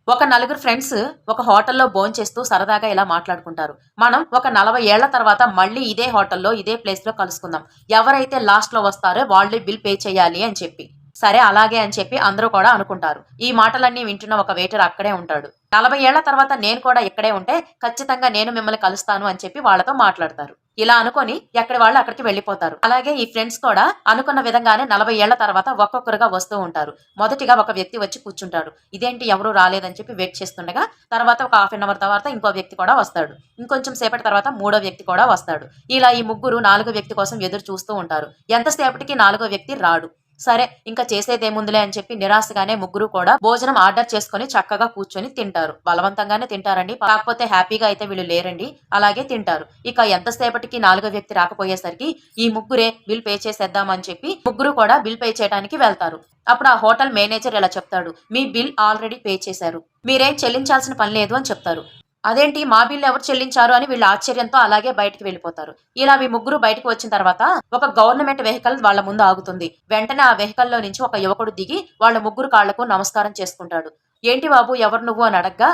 ఒక నలుగురు ఫ్రెండ్స్ ఒక హోటల్లో భోంచేస్తూ సరదాగా ఇలా మాట్లాడుకుంటారు. మనం ఒక 40 ఏళ్ల తర్వాత మళ్ళీ ఇదే హోటల్లో, ఇదే ప్లేస్‌లో కలుసుకుందాం. ఎవరైతే లాస్ట్‌లో వస్తారో వాళ్ళే బిల్ పే చేయాలి అని చెప్పి. సరే అలాగే అని చెప్పి అందరూ కూడా అనుకుంటారు. ఈ మాటలన్నీ వింటున్న ఒక వెయిటర్ అక్కడే ఉంటాడు. 40 ఏళ్ల తర్వాత నేను కూడా ఇక్కడే ఉంటే ఖచ్చితంగా నేను మిమ్మల్ని కలుస్తాను అని చెప్పి వాళ్ళతో మాట్లాడతారు. ఇలా అనుకోని ఎక్కడి వాళ్ళు అక్కడికి వెళ్ళిపోతారు. అలాగే ఈ ఫ్రెండ్స్ కూడా అనుకున్న విధంగానే 40 ఏళ్ల తర్వాత ఒక్కొక్కరుగా వస్తూ ఉంటారు. మొదటిగా ఒక వ్యక్తి వచ్చి కూర్చుంటాడు. ఇదేంటి ఎవరు రాలేదని చెప్పి వెయిట్ చేస్తుండగా తర్వాత ఒక హాఫ్ అన్ అవర్ తర్వాత ఇంకో వ్యక్తి కూడా వస్తాడు. ఇంకొంచెం సేపటి తర్వాత మూడో వ్యక్తి కూడా వస్తాడు. ఇలా ఈ ముగ్గురు నాలుగో వ్యక్తి కోసం ఎదురు చూస్తూ ఉంటారు. ఎంతసేపటికి నాలుగో వ్యక్తి రాడు. సరే ఇంకా చేసేదేముందిలే అని చెప్పి నిరాశగానే ముగ్గురు కూడా భోజనం ఆర్డర్ చేసుకొని చక్కగా కూర్చొని తింటారు. బలవంతంగానే తింటారండి. కాకపోతే హ్యాపీగా అయితే వీళ్ళు లేరండి. అలాగే తింటారు. ఇక ఎంతసేపటికి నాలుగో వ్యక్తి రాకపోయేసరికి ఈ ముగ్గురే బిల్ పే చేసేద్దామని చెప్పి ముగ్గురు కూడా బిల్ పే చేయడానికి వెళ్తారు. అప్పుడు ఆ హోటల్ మేనేజర్ ఇలా చెప్తాడు, మీ బిల్ ఆల్రెడీ పే చేశారు, మీరేం చెల్లించాల్సిన పని లేదు అని చెప్తారు. అదేంటి మా బిల్లు ఎవరు చెల్లించారు అని వీళ్ళు ఆశ్చర్యంతో అలాగే బయటికి వెళ్ళిపోతారు. ఇలా ఈ ముగ్గురు బయటకు వచ్చిన తర్వాత ఒక గవర్నమెంట్ వెహికల్ వాళ్ళ ముందు ఆగుతుంది. వెంటనే ఆ వెహికల్లో నుంచి ఒక యువకుడు దిగి వాళ్ళ ముగ్గురు కాళ్లకు నమస్కారం చేసుకుంటాడు. ఏంటి బాబు ఎవరు నువ్వు అని అడగ్గా,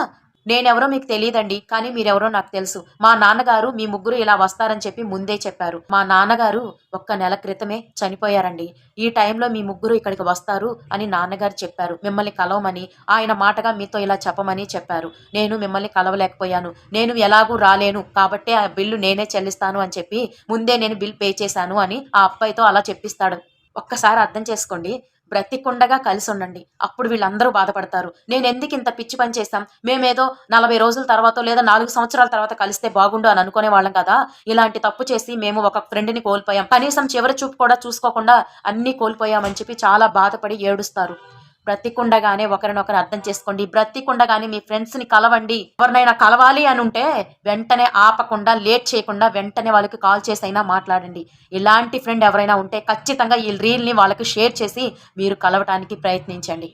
నేనెవరో మీకు తెలియదండి, కానీ మీరెవరో నాకు తెలుసు. మా నాన్నగారు మీ ముగ్గురు ఇలా వస్తారని చెప్పి ముందే చెప్పారు. మా నాన్నగారు ఒక్క నెల క్రితమే చనిపోయారండి. ఈ టైంలో మీ ముగ్గురు ఇక్కడికి వస్తారు అని నాన్నగారు చెప్పారు. మిమ్మల్ని కలవమని, ఆయన మాటగా మీతో ఇలా చెప్పమని చెప్పారు. నేను మిమ్మల్ని కలవలేకపోయాను. నేను ఎలాగూ రాలేను కాబట్టే ఆ బిల్లు నేనే చెల్లిస్తాను అని చెప్పి ముందే నేను బిల్ పే చేశాను అని ఆ అబ్బాయితో అలా చెప్పిస్తాడు. ఒక్కసారి అర్థం చేసుకోండి. బ్రతికుండగా కలిసి ఉండండి. అప్పుడు వీళ్ళందరూ బాధపడతారు. నేనెందుకు ఇంత పిచ్చి పని చేశాం? మేమేదో 40 రోజుల తర్వాతో లేదా 4 సంవత్సరాల తర్వాత కలిస్తే బాగుండు అని అనుకునే వాళ్ళం కదా! ఇలాంటి తప్పు చేసి మేము ఒక ఫ్రెండ్‌ని కోల్పోయాం. కనీసం చివరి చూపు కూడా చూసుకోకుండా అన్నీ కోల్పోయామని చెప్పి చాలా బాధపడి ఏడుస్తారు. బ్రతికుండగానే ఒకరినొకరు అర్థం చేసుకోండి. బ్రతికుండగానే మీ ఫ్రెండ్స్‌ని కలవండి. ఎవరినైనా కలవాలి అనుంటే వెంటనే ఆపకుండా, లేట్ చేయకుండా వెంటనే వాళ్ళకి కాల్ చేసైనా మాట్లాడండి. ఇలాంటి ఫ్రెండ్ ఎవరైనా ఉంటే ఖచ్చితంగా ఈ రీల్‌ని వాళ్ళకి షేర్ చేసి మీరు కలవటానికి ప్రయత్నించండి.